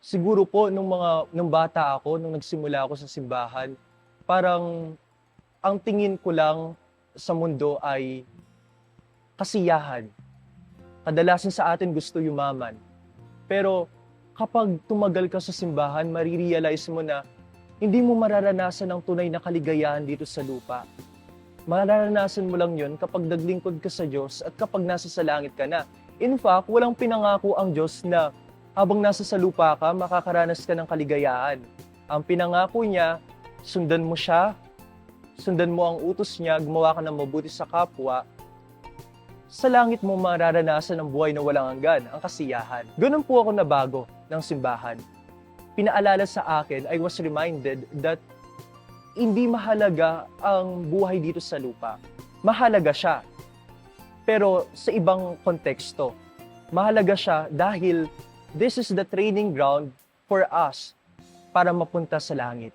Siguro po nung bata ako, nung nagsimula ako sa simbahan, parang ang tingin ko lang sa mundo ay kasiyahan. Kadalasan sa atin gusto yumaman. Pero kapag tumagal ka sa simbahan, marirealize mo na hindi mo mararanasan ang tunay na kaligayahan dito sa lupa. Mararanasan mo lang yun kapag naglingkod ka sa Diyos at kapag nasa sa langit ka na. In fact, walang pinangako ang Diyos na habang nasa sa lupa ka, makakaranas ka ng kaligayahan. Ang pinangako niya, sundan mo siya, sundan mo ang utos niya, gumawa ka ng mabuti sa kapwa, sa langit mo mararanasan ang buhay na walang hanggan, ang kasiyahan. Ganun po ako nabago ng simbahan. Pinaalala sa akin, I was reminded that hindi mahalaga ang buhay dito sa lupa. Mahalaga siya, pero sa ibang konteksto. Mahalaga siya dahil this is the training ground for us para mapunta sa langit.